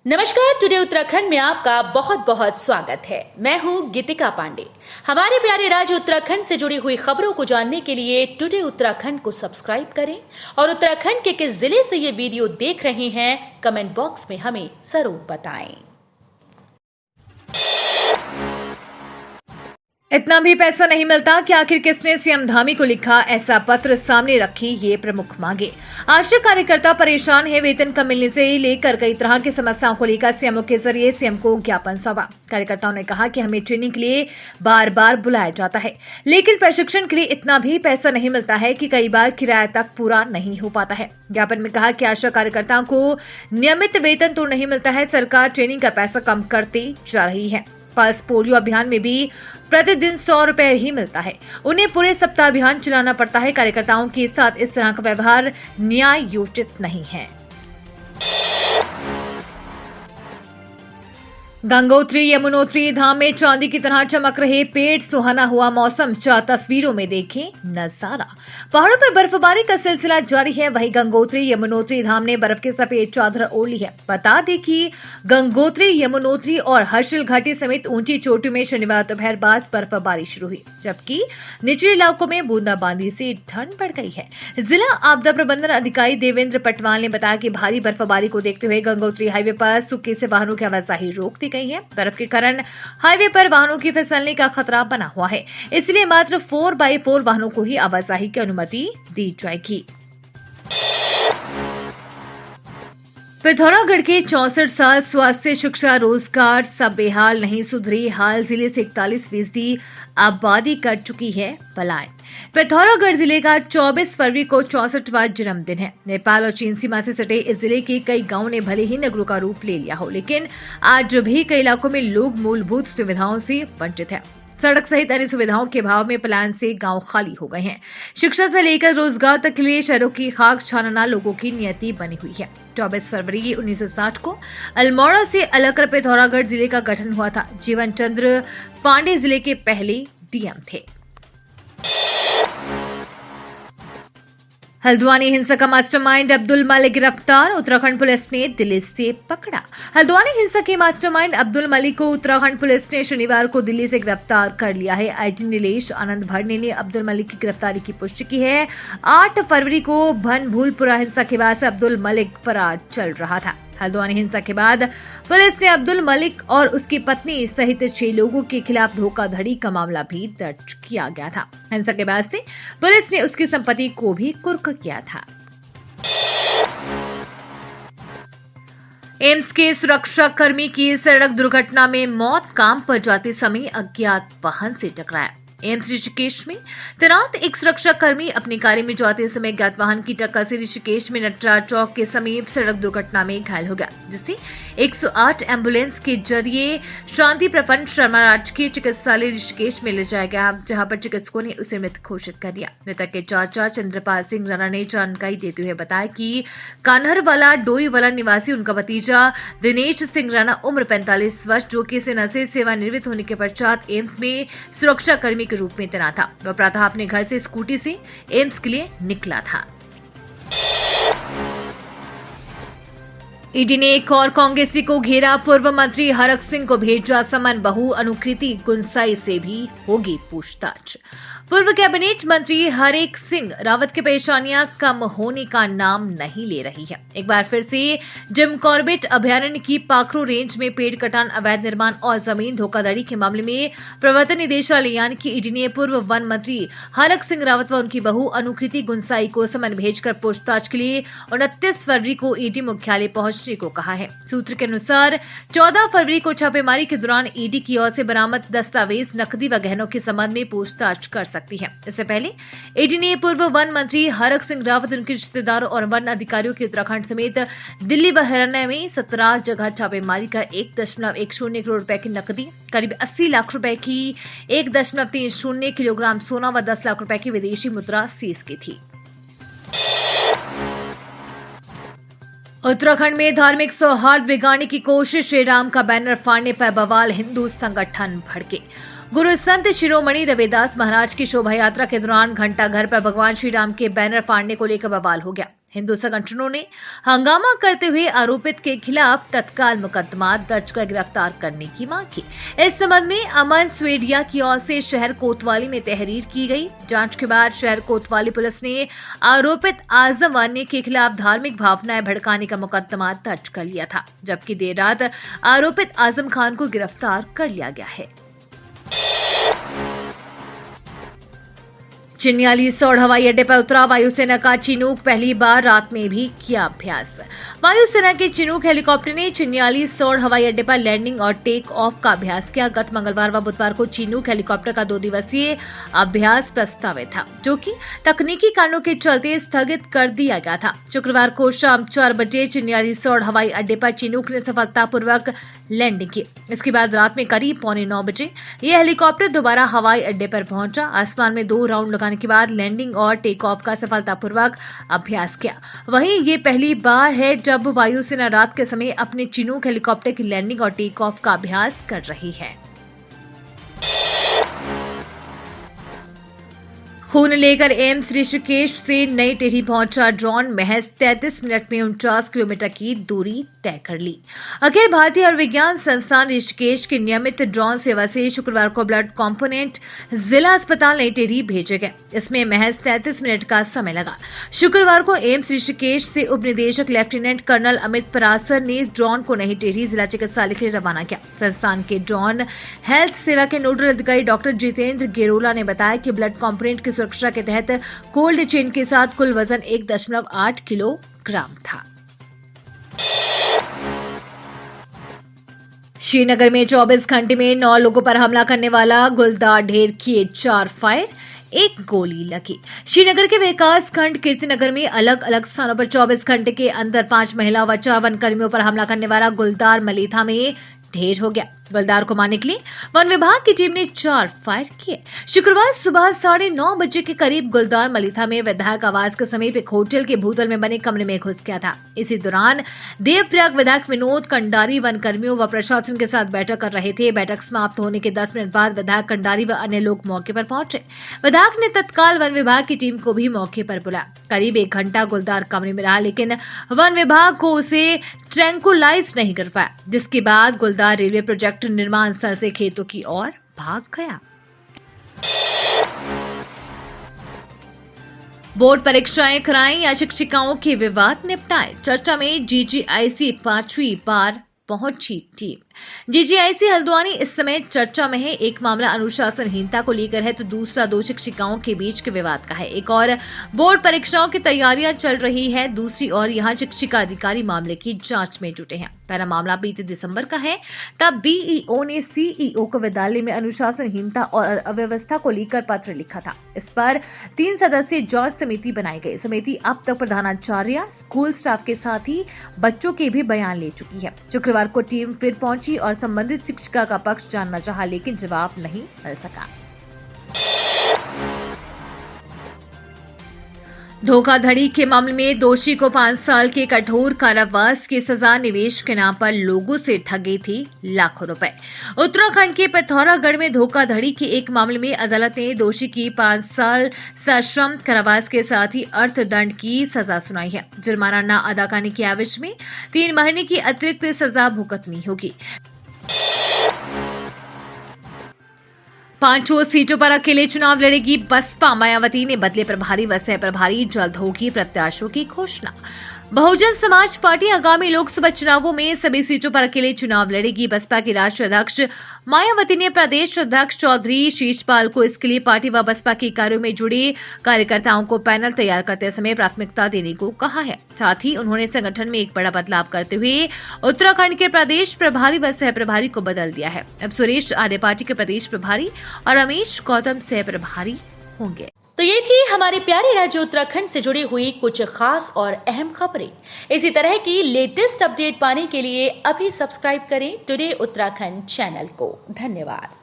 नमस्कार। टुडे उत्तराखंड में आपका बहुत बहुत स्वागत है। मैं हूं गीतिका पांडे। हमारे प्यारे राज्य उत्तराखंड से जुड़ी हुई खबरों को जानने के लिए टुडे उत्तराखंड को सब्सक्राइब करें और उत्तराखंड के किस जिले से ये वीडियो देख रहे हैं कमेंट बॉक्स में हमें जरूर बताएं। इतना भी पैसा नहीं मिलता कि आखिर किसने सीएम धामी को लिखा ऐसा पत्र सामने रखी ये प्रमुख मांगे। आश्रय कार्यकर्ता परेशान है। वेतन कम मिलने से लेकर कई तरह की समस्याओं को लेकर सीएमओ के जरिए सीएम को ज्ञापन सौंपा। कार्यकर्ताओं ने कहा कि हमें ट्रेनिंग के लिए बार बार बुलाया जाता है, लेकिन प्रशिक्षण के लिए इतना भी पैसा नहीं मिलता है कि कई बार किराया तक पूरा नहीं हो पाता है। ज्ञापन में कहा कि आश्रय कार्यकर्ताओं को नियमित वेतन तो नहीं मिलता है, सरकार ट्रेनिंग का पैसा कम करती जा रही है। पल्स पोलियो अभियान में भी प्रतिदिन 100 रुपए ही मिलता है, उन्हें पूरे सप्ताह अभियान चलाना पड़ता है। कार्यकर्ताओं के साथ इस तरह का व्यवहार न्यायोचित नहीं है। गंगोत्री यमुनोत्री धाम में चांदी की तरह चमक रहे पेड़, सुहाना हुआ मौसम। 4 तस्वीरों में देखें नजारा। पहाड़ों पर बर्फबारी का सिलसिला जारी है। वहीं गंगोत्री यमुनोत्री धाम ने बर्फ की सफेद चादर ओढ़ ली है। बता दें कि गंगोत्री यमुनोत्री और हर्षिल घाटी समेत ऊंची चोटियों में शनिवार दोपहर बाद बर्फबारी शुरू हुई, जबकि निचले इलाकों में बूंदाबांदी से ठंड बढ़ गई है। जिला आपदा प्रबंधन अधिकारी देवेंद्र पटवाल ने बताया कि भारी बर्फबारी को देखते हुए गंगोत्री हाईवे पर सूखे से वाहनों की आवाजाही रोक दी गई है। बर्फ के कारण हाईवे पर वाहनों की फिसलने का खतरा बना हुआ है, इसलिए मात्र 4x4 वाहनों को ही आवाजाही की अनुमति दी जाएगी। पिथौरागढ़ के 64 साल स्वास्थ्य, शिक्षा, रोजगार सब बेहाल, नहीं सुधरी हाल। जिले से 41% आबादी कर चुकी है पलायन। पिथौरागढ़ जिले का 24 फरवरी को 64वां जन्मदिन है। नेपाल और चीन सीमा से सटे इस जिले के कई गांवों ने भले ही नगरों का रूप ले लिया हो, लेकिन आज भी कई इलाकों में लोग मूलभूत सुविधाओं से वंचित है। सड़क सहित अन्य सुविधाओं के अभाव में पलायन से गांव खाली हो गए हैं। शिक्षा से लेकर रोजगार तक के लिए शहरों की खाक छानना लोगों की नियति बनी हुई है। 24 फरवरी 1960 को अल्मोड़ा से अलग कर पिथौरागढ़ जिले का गठन हुआ था। जीवन चंद्र पांडे जिले के पहले डीएम थे। हल्द्वानी हिंसा का मास्टरमाइंड अब्दुल मलिक गिरफ्तार, उत्तराखंड पुलिस ने दिल्ली से पकड़ा। हल्द्वानी हिंसा के मास्टरमाइंड अब्दुल मलिक को उत्तराखंड पुलिस ने शनिवार को दिल्ली से गिरफ्तार कर लिया है। आईजी नीलेश आनंद भरने ने अब्दुल मलिक की गिरफ्तारी की पुष्टि की है। 8 फरवरी को भनभूलपुरा हिंसा के बाद से अब्दुल मलिक फरार चल रहा था। हल्द्वानी हिंसा के बाद पुलिस ने अब्दुल मलिक और उसकी पत्नी सहित 6 लोगों के खिलाफ धोखाधड़ी का मामला भी दर्ज किया गया था। हिंसा के बाद से पुलिस ने उसकी संपत्ति को भी कुर्क किया था। एम्स के सुरक्षा कर्मी की सड़क दुर्घटना में मौत, काम पर जाते समय अज्ञात वाहन से टकराया। एम्स ऋषिकेश में तैनात एक सुरक्षा कर्मी अपने कार्य में जाते समय अज्ञात वाहन की टक्कर से ऋषिकेश में नटराज चौक के समीप सड़क दुर्घटना में घायल हो गया, जिससे 108 एम्बुलेंस के जरिए शांति प्रपन्न शर्मा राजकीय चिकित्सालय ऋषिकेश में ले जाया गया, जहां पर चिकित्सकों ने उसे मृत घोषित कर दिया। मृतक के चाचा चंद्रपाल सिंह राणा ने जानकारी देते हुए बताया कि कान्हरवाला डोईवाला निवासी उनका भतीजा दिनेश सिंह राणा उम्र 45 वर्ष, जो कि सेना से सेवानिवृत्त होने के पश्चात एम्स में सुरक्षा कर्मी के रूप में तैनात था। वह प्रातः अपने घर से स्कूटी से एम्स के लिए निकला था। ईडी ने एक और कांग्रेसी को घेरा। पूर्व मंत्री हरक सिंह को भेजा समन। बहू अनुकृति गुंसाई से भी होगी पूछताछ। पूर्व कैबिनेट मंत्री हरेक सिंह रावत की परेशानियां कम होने का नाम नहीं ले रही है। एक बार फिर से जिम कॉर्बेट अभयारण्य की पाखरू रेंज में पेड़ कटान, अवैध निर्माण और जमीन धोखाधड़ी के मामले में प्रवर्तन निदेशालय यानी कि ईडी ने पूर्व वन मंत्री हरक सिंह रावत व उनकी बहू अनुकृति गुंसाई को समन भेजकर पूछताछ के लिए 29 फरवरी को ईडी मुख्यालय पहुंचने को कहा है। सूत्र के अनुसार 14 फरवरी को छापेमारी के दौरान ईडी की ओर से बरामद दस्तावेज, नकदी व गहनों के संबंध में पूछताछ कर सकती है। इससे पहले ईडी ने पूर्व वन मंत्री हरक सिंह रावत, उनके रिश्तेदारों और वन अधिकारियों की उत्तराखंड समेत दिल्ली व हरियाणा में 17 जगह छापेमारी कर 1.10 करोड़ रुपए की नकदी, करीब 80 लाख रुपए की 1.30 किलोग्राम सोना व 10 लाख रुपए की विदेशी मुद्रा सीज की थी। उत्तराखंड में धार्मिक सौहार्द बिगाड़ने की कोशिश, श्री राम का बैनर फाड़ने पर बवाल, हिंदू संगठन भड़के। गुरु संत शिरोमणि रविदास महाराज की शोभा यात्रा के दौरान घंटा घर पर भगवान श्री राम के बैनर फाड़ने को लेकर बवाल हो गया। हिंदू संगठनों ने हंगामा करते हुए आरोपित के खिलाफ तत्काल मुकदमा दर्ज कर गिरफ्तार करने की मांग की। इस संबंध में अमन स्वेडिया की ओर से शहर कोतवाली में तहरीर की गई। जांच के बाद शहर कोतवाली पुलिस ने आरोपित आजम वानी के खिलाफ धार्मिक भावनाएं भड़काने का मुकदमा दर्ज कर लिया था, जबकि देर रात आरोपित आजम खान को गिरफ्तार कर लिया गया है। चिन्यालीसौड़ हवाई अड्डे पर उतरा वायुसेना का चिनूक, पहली बार रात में भी किया अभ्यास। वायुसेना के चिनूक हेलीकॉप्टर ने चिन्यालीसौड़ हवाई अड्डे पर लैंडिंग और टेक ऑफ का अभ्यास किया। गत मंगलवार व बुधवार को चिनूक हेलीकॉप्टर का 2 दिवसीय अभ्यास प्रस्तावित था, जो कि तकनीकी कारणों के चलते स्थगित कर दिया गया था। शुक्रवार को शाम 4 बजे चिन्यालीसौड़ हवाई अड्डे पर चिनूक ने सफलतापूर्वक लैंडिंग की। इसके बाद रात में करीब 8:45 बजे यह हेलीकॉप्टर दोबारा हवाई अड्डे पर पहुंचा। आसमान में 2 राउंड लगाने के बाद लैंडिंग और टेक ऑफ का सफलतापूर्वक अभ्यास किया। वहीं ये पहली बार है जब वायुसेना रात के समय अपने चिनूक हेलीकॉप्टर की लैंडिंग और टेक ऑफ का अभ्यास कर रही है। खून लेकर एम्स ऋषिकेश से नई टिहरी पहुंचा ड्रोन, महज 33 मिनट में 49 किलोमीटर की दूरी तय कर ली। अखिल भारतीय आयुर्विज्ञान संस्थान ऋषिकेश की नियमित ड्रोन सेवा से शुक्रवार को ब्लड कॉम्पोनेंट जिला अस्पताल नई टिहरी भेजे गए। इसमें महज 33 मिनट का समय लगा। शुक्रवार को एम्स ऋषिकेश से उप निदेशक लेफ्टिनेंट कर्नल अमित परासर ने ड्रोन को नई टिहरी जिला चिकित्सालय के लिए रवाना किया। संस्थान के ड्रोन हेल्थ सेवा के नोडल अधिकारी डॉक्टर जितेंद्र गेरोला ने बताया कि ब्लड कॉम्पोनेंट की सुरक्षा के तहत कोल्ड चेन के साथ कुल वजन 1.8 किलोग्राम था। श्रीनगर में 24 घंटे में 9 लोगों पर हमला करने वाला गुलदार ढेर किए 4 फायर, 1 गोली लगी। श्रीनगर के विकास खंड कीर्तिनगर में अलग अलग स्थानों पर 24 घंटे के अंदर 5 महिला व 4 वन कर्मियों पर हमला करने वाला गुलदार मलीथा में ढेर हो गया। गुलदार को मारने के लिए वन विभाग की टीम ने 4 फायर किए। शुक्रवार सुबह 9:30 बजे के करीब गुलदार मलीथा में विधायक आवास के समीप एक होटल के भूतल में बने कमरे में घुस गया था। इसी दौरान देवप्रयाग विधायक विनोद कंडारी वन कर्मियों व प्रशासन के साथ बैठक कर रहे थे। बैठक समाप्त होने के 10 मिनट बाद विधायक कंडारी व अन्य लोग मौके पर पहुंचे। विधायक ने तत्काल वन विभाग की टीम को भी मौके पर बुलाया। करीब 1 घंटा गुलदार कमरे में रहा, लेकिन वन विभाग को उसे ट्रैंकुलाइज नहीं कर पाया, जिसके बाद गुलदार रेलवे प्रोजेक्ट निर्माण स्थल से खेतों की ओर भाग गया। बोर्ड परीक्षाएं कराएं या शिक्षिकाओं के विवाद निपटाएं, चर्चा में जीजीआईसी 5वीं बार पहुंची टीम। जीजीआईसी हल्द्वानी इस समय चर्चा में है। एक मामला अनुशासनहीनता को लेकर है तो दूसरा 2 शिक्षिकाओं के बीच के विवाद का है। एक और बोर्ड परीक्षाओं की तैयारियां चल रही है, दूसरी ओर यहां शिक्षिका अधिकारी मामले की जांच में जुटे हैं। पहला मामला बीते दिसंबर का है, तब बीईओ ने सीईओ को विद्यालय में अनुशासनहीनता और अव्यवस्था को लेकर पत्र लिखा था। इस पर 3 सदस्यीय जांच समिति बनाई गई। समिति अब तक प्रधानाचार्य, स्कूल स्टाफ के साथ ही बच्चों के भी बयान ले चुकी है। शुक्रवार को टीम फिर पहुंची और संबंधित शिक्षिका का पक्ष जानना चाहा, लेकिन जवाब नहीं मिल सका। धोखाधड़ी के मामले में दोषी को 5 साल के कठोर कारावास की सजा, निवेश के नाम पर लोगों से ठगी थी लाखों रुपए। उत्तराखंड के पिथौरागढ़ में धोखाधड़ी के एक मामले में अदालत ने दोषी की 5 साल सश्रम कारावास के साथ ही अर्थदंड की सजा सुनाई है। जुर्माना न अदा करने की एवज में 3 महीने की अतिरिक्त सजा भुगतनी होगी। 5 सीटों पर अकेले चुनाव लड़ेगी बसपा, मायावती ने बदले प्रभारी व सह प्रभारी, जल्द होगी प्रत्याशियों की घोषणा। बहुजन समाज पार्टी आगामी लोकसभा चुनावों में सभी सीटों पर अकेले चुनाव लड़ेगी। बसपा की राष्ट्रीय अध्यक्ष मायावती ने प्रदेश अध्यक्ष चौधरी शीशपाल को इसके लिए पार्टी व बसपा के कार्यों में जुड़े कार्यकर्ताओं को पैनल तैयार करते समय प्राथमिकता देने को कहा है। साथ ही उन्होंने संगठन में एक बड़ा बदलाव करते हुए उत्तराखंड के प्रदेश प्रभारी व सह प्रभारी को बदल दिया है। अब सुरेश आर्य पार्टी के प्रदेश प्रभारी और रमेश गौतम सह प्रभारी होंगे। तो ये थी हमारे प्यारे राज्य उत्तराखंड से जुड़ी हुई कुछ खास और अहम खबरें। इसी तरह की लेटेस्ट अपडेट पाने के लिए अभी सब्सक्राइब करें टुडे उत्तराखंड चैनल को। धन्यवाद।